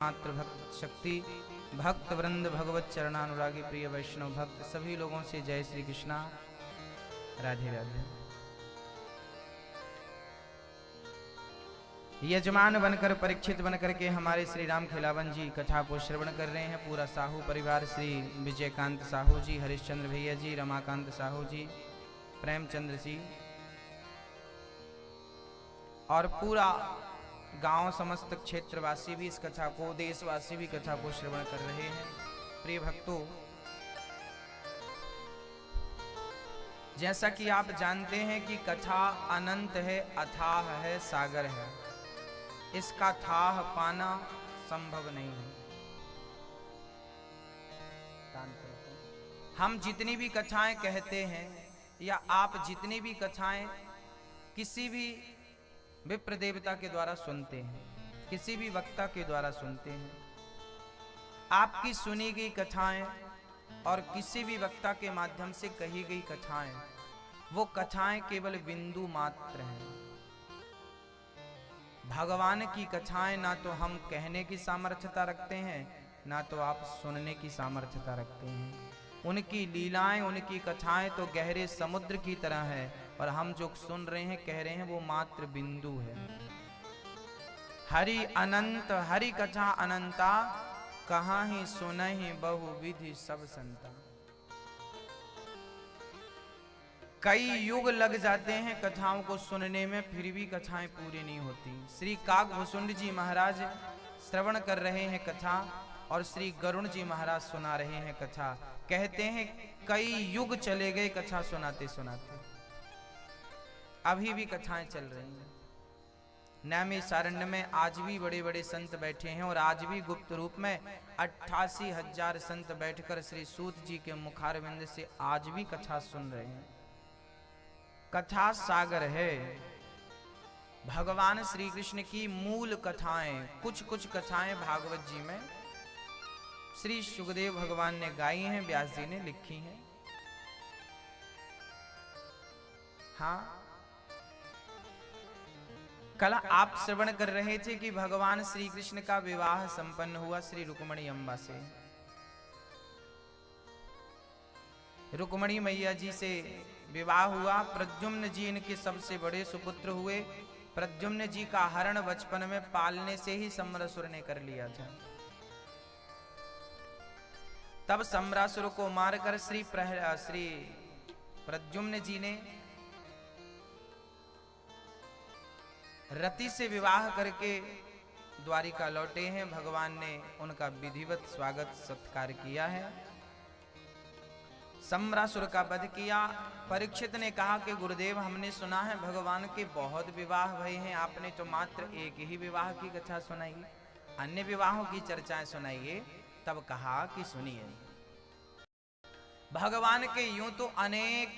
मात्र भक्त शक्ति भक्त वृंद भगवत चरणानुरागी प्रिय वैष्णव भक्त सभी लोगों से जय श्री कृष्णा, राधे राधे। यजमान बनकर परीक्षित बनकर के हमारे श्री राम खिलावन जी कथा को श्रवण कर रहे हैं। पूरा साहू परिवार, श्री विजयकांत साहू जी, हरिश्चंद्र भैया जी, रमाकांत साहू जी, प्रेमचंद्र जी और पूरा गांव, समस्त क्षेत्रवासी भी इस कथा को, देशवासी भी कथा को श्रवण कर रहे हैं। प्रिय भक्तों, जैसा कि आप जानते हैं कि कथा अनंत है, अथाह है, सागर है। इसका थाह पाना संभव नहीं है। हम जितनी भी कथाएं कहते हैं या आप जितनी भी कथाएं किसी भी विप्र देवता के द्वारा सुनते हैं, किसी भी वक्ता के द्वारा सुनते हैं, आपकी सुनी गई कथाएं और किसी भी वक्ता के माध्यम से कही गई कथाएं, वो कथाएं केवल बिंदु मात्र हैं। भगवान की कथाएं ना तो हम कहने की सामर्थ्यता रखते हैं, ना तो आप सुनने की सामर्थ्यता रखते हैं। उनकी लीलाएं, उनकी कथाएं तो गहरे समुद्र की तरह है और हम जो सुन रहे हैं, कह रहे हैं, वो मात्र बिंदु है। हरि अनंत, हरि कथा अनंता, कहाँ ही सुनहि बहुविधि सब संता। कई युग लग जाते हैं कथाओं को सुनने में, फिर भी कथाएं पूरी नहीं होती। श्री काकभूषुंड जी महाराज श्रवण कर रहे हैं कथा और श्री गरुण जी महाराज सुना रहे हैं कथा। कहते हैं कई युग चले गए कथा सुनाते सुनाते, अभी भी कथाएं चल रही हैं। नैमिषारण्य में आज भी बड़े बड़े संत बैठे हैं और आज भी गुप्त रूप में 88,000 संत बैठकर श्री सूत जी के मुखारविंद से आज भी कथा सुन रहे हैं। कथा सागर है। भगवान श्री कृष्ण की मूल कथाएं, कुछ कुछ कथाएं भागवत जी में श्री सुखदेव भगवान ने गाई हैं, व्यास जी ने लिखी हैं। हाँ, कल आप श्रवण कर रहे थे कि भगवान श्री कृष्ण का विवाह संपन्न हुआ श्री रुक्मणी अम्बा से। रुक्मणी मैया जी से विवाह हुआ। प्रद्युम्न जी इनके सबसे बड़े सुपुत्र हुए। प्रद्युम्न जी का हरण बचपन में पालने से ही सम्रासुर ने कर लिया था। तब सम्रासुर को मारकर श्री प्रद्युम्न जी ने रति से विवाह करके द्वारिका लौटे हैं। भगवान ने उनका विधिवत स्वागत सत्कार किया है। सम्रासुर का वध किया। परीक्षित ने कहा कि गुरुदेव, हमने सुना है भगवान के बहुत विवाह भये हैं, आपने तो मात्र एक ही विवाह की कथा सुनाई, अन्य विवाहों की चर्चाएं सुनाइए। तब कहा कि सुनिए, भगवान के यूं तो अनेक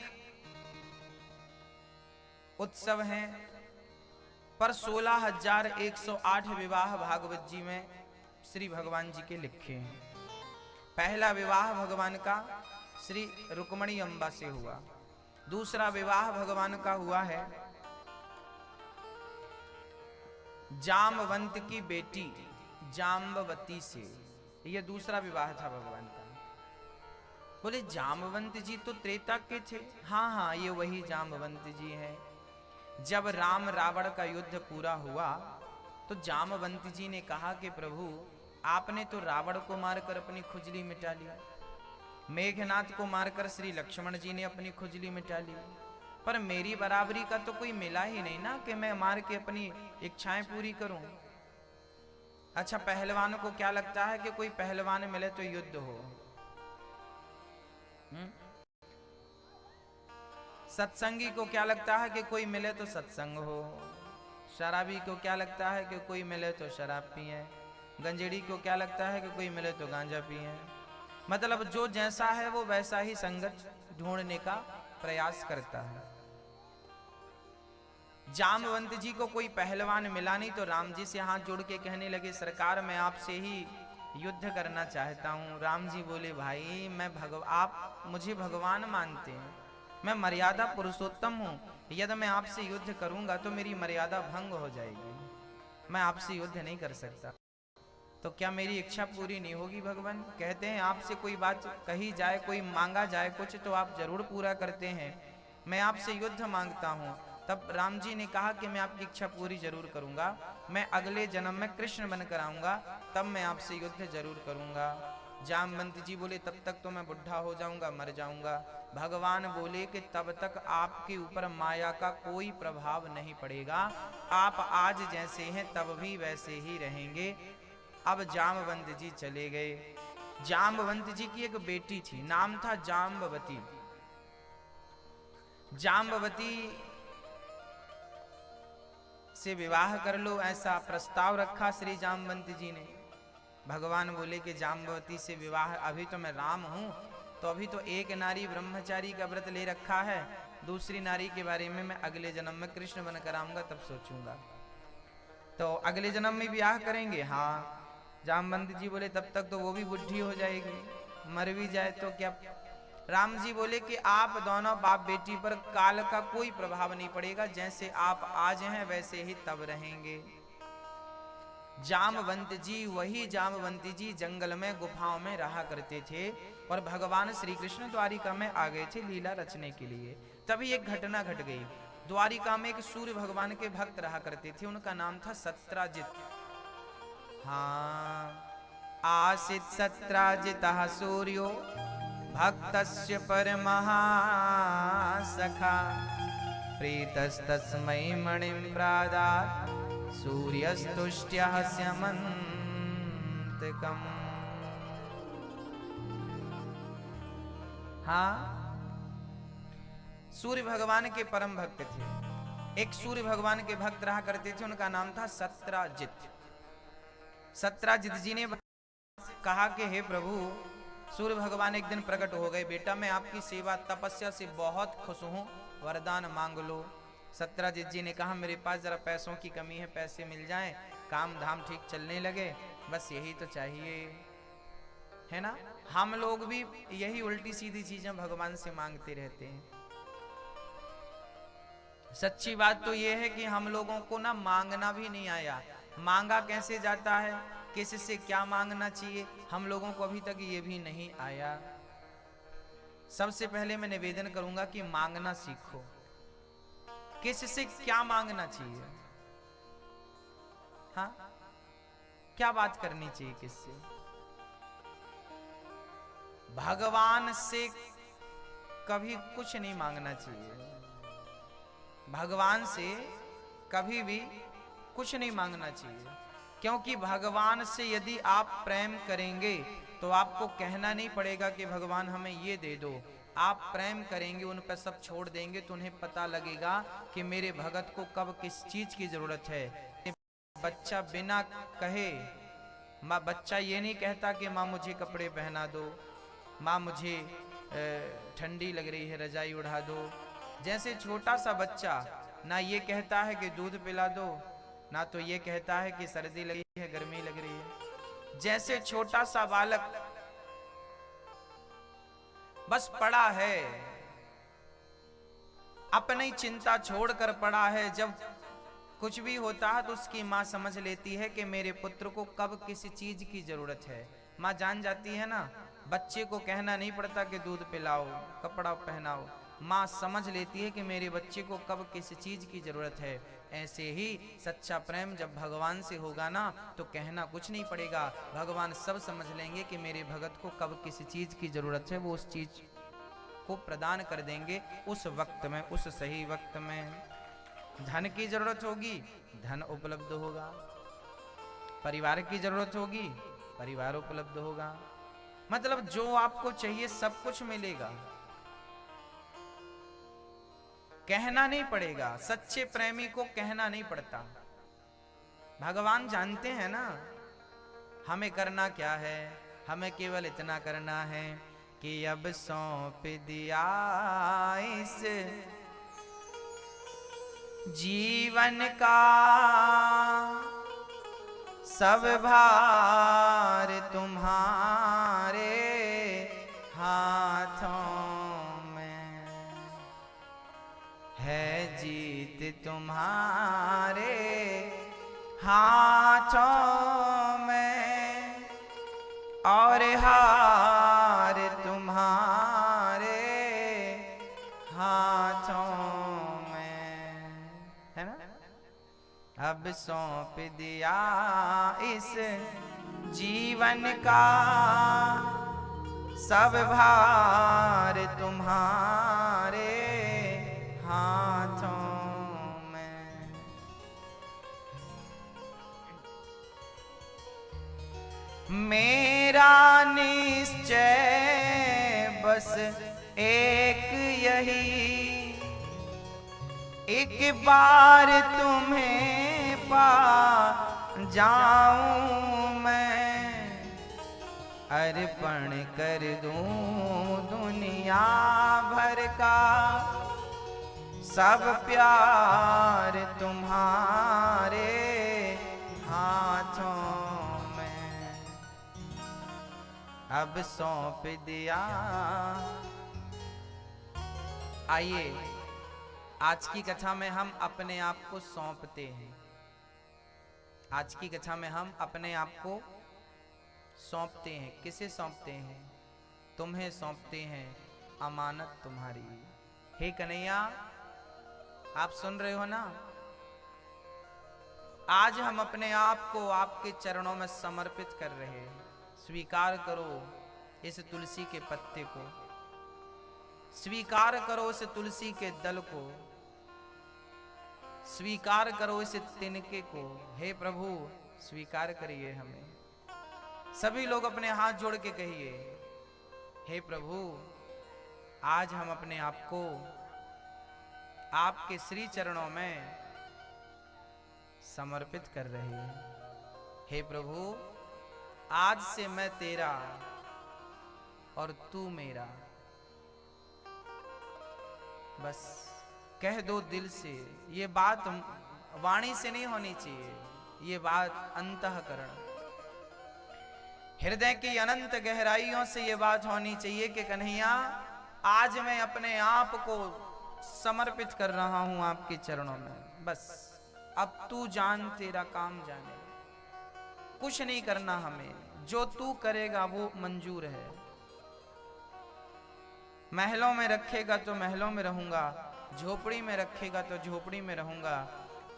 उत्सव हैं, पर 16,108 विवाह भागवत जी में श्री भगवान जी के लिखे हैं। पहला विवाह भगवान का श्री रुक्मणी अम्बा से हुआ। दूसरा विवाह भगवान का हुआ है जामवंत की बेटी जाम्बवती से। यह दूसरा विवाह था भगवान का। बोले जामवंत जी तो त्रेता के थे। हाँ हाँ, ये वही जामवंत जी हैं। जब राम रावण का युद्ध पूरा हुआ तो जामवंत जी ने कहा कि प्रभु, आपने तो रावण को मारकर अपनी खुजली मिटा ली, मेघनाथ को मारकर श्री लक्ष्मण जी ने अपनी खुजली मिटा ली, पर मेरी बराबरी का तो कोई मिला ही नहीं ना कि मैं मार के अपनी इच्छाएं पूरी करूं। अच्छा, पहलवान को क्या लगता है कि कोई पहलवान मिले तो युद्ध हो। सत्संगी को क्या लगता है कि कोई मिले तो सत्संग हो। शराबी को क्या लगता है कि कोई मिले तो शराब पिए। गंजेड़ी को क्या लगता है कि कोई मिले तो गांजा पिए। मतलब जो जैसा है वो वैसा ही संगत ढूंढने का प्रयास करता है। जामवंत जी को कोई पहलवान मिला नहीं तो राम जी से हाथ जोड़ के कहने लगे, सरकार मैं आपसे ही युद्ध करना चाहता हूँ। राम जी बोले, भाई आप मुझे भगवान मानते हैं, मैं मर्यादा पुरुषोत्तम हूँ। यदि मैं आपसे युद्ध करूंगा तो मेरी मर्यादा भंग हो जाएगी, मैं आपसे युद्ध नहीं कर सकता। तो क्या मेरी इच्छा पूरी नहीं होगी भगवान? कहते हैं आपसे कोई बात कही जाए, कोई मांगा जाए कुछ, तो आप जरूर पूरा करते हैं। मैं आपसे युद्ध मांगता हूँ। तब राम जी ने कहा कि मैं आपकी इच्छा पूरी जरूर करूंगा, मैं अगले जन्म में कृष्ण बनकर आऊंगा, तब मैं आपसे युद्ध जरूर करूंगा। जामवंत जी बोले तब तक तो मैं बुढ़ा हो जाऊंगा, मर जाऊंगा। भगवान बोले कि तब तक आपके ऊपर माया का कोई प्रभाव नहीं पड़ेगा, आप आज जैसे हैं तब भी वैसे ही रहेंगे। अब जामवंत जी चले गए। जामवंत जी की एक बेटी थी, नाम था जाम्बवती। जाम्बवती से विवाह कर लो, ऐसा प्रस्ताव रखा श्री जामवंत जी ने। भगवान बोले कि जाम्बवती से विवाह, अभी तो मैं राम हूं, तो अभी तो एक नारी ब्रह्मचारी का व्रत ले रखा है, दूसरी नारी के बारे में मैं अगले जन्म में कृष्ण बनकर आऊंगा तब सोचूंगा। तो अगले जन्म में ब्याह करेंगे? हाँ। जामवंत जी बोले तब तक तो वो भी बुढ़ी हो जाएगी, मर भी जाए तो क्या। राम जी बोले कि आप दोनों बाप बेटी पर काल का कोई प्रभाव नहीं पड़ेगा, जैसे आप आज हैं वैसे ही तब रहेंगे। जामवंत जी, वही जामवंती जी जंगल में गुफाओं में रहा करते थे और भगवान श्री कृष्ण द्वारिका में आ गए थे लीला रचने के लिए। तभी एक घटना घट गई। द्वारिका में एक सूर्य भगवान के भक्त रहा करते थे, उनका नाम था सत्राजित। हाँ, आसित सत्राजितः सूर्यो भक्तस्य परमः सखा प्रीतस्तस्मै मणिं प्रादात् सूर्यस्तुष्ट्यः स्यमन्तकम्। हाँ, सूर्य भगवान के परम भक्त थे। एक सूर्य भगवान के भक्त रहा करते थे, उनका नाम था सत्राजित। सत्राजित जी ने कहा कि हे प्रभु, सूर्य भगवान एक दिन प्रकट हो गए, बेटा मैं आपकी सेवा तपस्या से बहुत खुश हूँ, वरदान मांग लो। सत्राजित जी ने कहा मेरे पास जरा पैसों की कमी है, पैसे मिल जाएं, काम धाम ठीक चलने लगे, बस यही तो चाहिए, है ना। हम लोग भी यही उल्टी सीधी चीजें भगवान से मांगते रहते हैं। सच्ची बात तो यह है कि हम लोगों को ना मांगना भी नहीं आया। मांगा कैसे जाता है, किससे क्या मांगना चाहिए, हम लोगों को अभी तक ये भी नहीं आया। सबसे पहले मैं निवेदन करूंगा कि मांगना सीखो। किससे क्या मांगना चाहिए? हाँ, क्या बात करनी चाहिए किससे? भगवान से कभी कुछ नहीं मांगना चाहिए। भगवान से कभी भी कुछ नहीं मांगना चाहिए, क्योंकि भगवान से यदि आप प्रेम करेंगे तो आपको कहना नहीं पड़ेगा कि भगवान हमें ये दे दो। आप प्रेम करेंगे, उन पर सब छोड़ देंगे तो उन्हें पता लगेगा कि मेरे भगत को कब किस चीज की जरूरत है। बच्चा बिना कहे, माँ बच्चा ये नहीं कहता कि माँ मुझे कपड़े पहना दो, माँ मुझे ठंडी लग रही है रजाई उड़ा दो। जैसे छोटा सा बच्चा ना ये कहता है कि दूध पिला दो, ना तो ये कहता है कि सर्दी लगी है गर्मी लग रही है। जैसे छोटा सा बालक बस पड़ा है, अपनी चिंता छोड़कर पड़ा है, जब कुछ भी होता है तो उसकी माँ समझ लेती है कि मेरे पुत्र को कब किसी चीज की जरूरत है। माँ जान जाती है ना, बच्चे को कहना नहीं पड़ता कि दूध पिलाओ कपड़ा पहनाओ, माँ समझ लेती है कि मेरे बच्चे को कब किस चीज की जरूरत है। ऐसे ही सच्चा प्रेम जब भगवान से होगा ना तो कहना कुछ नहीं पड़ेगा, भगवान सब समझ लेंगे कि मेरे भगत को कब किस चीज की जरूरत है, वो उस चीज को प्रदान कर देंगे उस वक्त में, उस सही वक्त में। धन की जरूरत होगी, धन उपलब्ध होगा, परिवार की जरूरत होगी, परिवार उपलब्ध होगा। मतलब जो आपको चाहिए सब कुछ मिलेगा, कहना नहीं पड़ेगा। सच्चे प्रेमी को कहना नहीं पड़ता। भगवान जानते हैं ना हमें करना क्या है, हमें केवल इतना करना है कि अब सौंप दिया इस जीवन का सब भार तुम्हारे हाथों में है, जीत तुम्हारे हाथों में। और हार तुम्हारे हाथों में, है ना। अब सौंप दिया इस जीवन का सब भार तुम्हारे हाथों में। मेरा निश्चय बस एक यही, एक बार तुम्हें पा जाऊं मैं, अर्पण कर दूं दुनिया भर का सब प्यार तुम्हारे हाथों में। अब सौंप दिया। आइए आज की कथा में हम अपने आप को सौंपते हैं। आज की कथा में हम अपने आप को सौंपते हैं। किसे सौंपते हैं? तुम्हें सौंपते हैं अमानत तुम्हारी। हे कन्हैया, आप सुन रहे हो ना? आज हम अपने आप को आपके चरणों में समर्पित कर रहे हैं। स्वीकार करो इस तुलसी के पत्ते को, स्वीकार करो इस तुलसी के दल को, स्वीकार करो इस तिनके को। हे प्रभु, स्वीकार करिए हमें। सभी लोग अपने हाथ जोड़ के कहिए, हे प्रभु, आज हम अपने आप को आपके श्री चरणों में समर्पित कर रहे हैं। हे प्रभु, आज से मैं तेरा और तू मेरा। बस कह दो दिल से। ये बात वाणी से नहीं होनी चाहिए, ये बात अंतःकरण, हृदय की अनंत गहराइयों से ये बात होनी चाहिए कि कन्हैया, आज मैं अपने आप को समर्पित कर रहा हूं आपके चरणों में। बस अब तू जान, तेरा काम जाने, कुछ नहीं करना हमें। जो तू करेगा वो मंजूर है। महलों में रखेगा तो महलों में रहूंगा, झोपड़ी में रखेगा तो झोपड़ी में रहूंगा,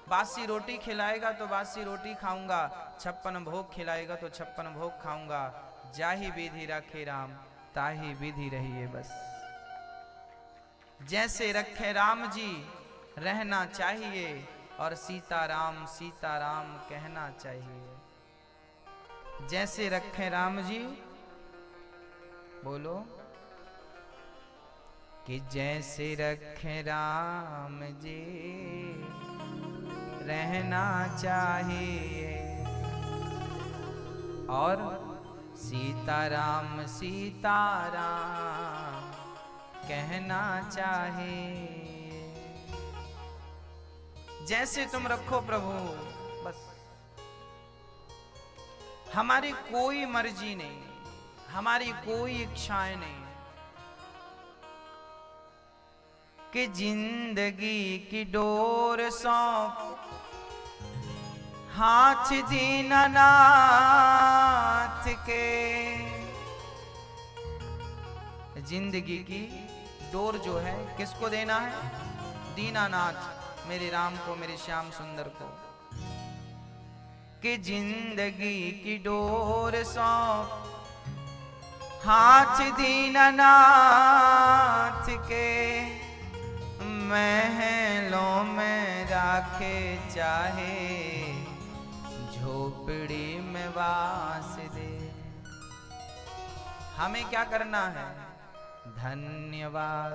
बासी रोटी खिलाएगा तो बासी रोटी खाऊंगा, 56 भोग खिलाएगा तो 56 भोग खाऊंगा। जाही विधि रखे राम, ताही विधि रहिए बस। जैसे रखे राम जी रहना चाहिए, और सीताराम सीताराम कहना चाहिए। जैसे रखे राम जी, बोलो, कि जैसे रखे राम जी रहना चाहिए, और सीताराम सीताराम कहना चाहिए। जैसे तुम रखो प्रभु, बस हमारी कोई मर्जी नहीं, हमारी कोई इच्छाएं नहीं, कि जिंदगी की डोर सौंप हाथ दीनानाथ के। जिंदगी की डोर जो है किसको देना है? दीनानाथ, मेरे राम को, मेरे श्याम सुंदर को। कि जिंदगी की डोर सौंप हाथ दीनानाथ के, महलों में राखे चाहे झोपड़ी में वास दे। हमें क्या करना है? धन्यवाद।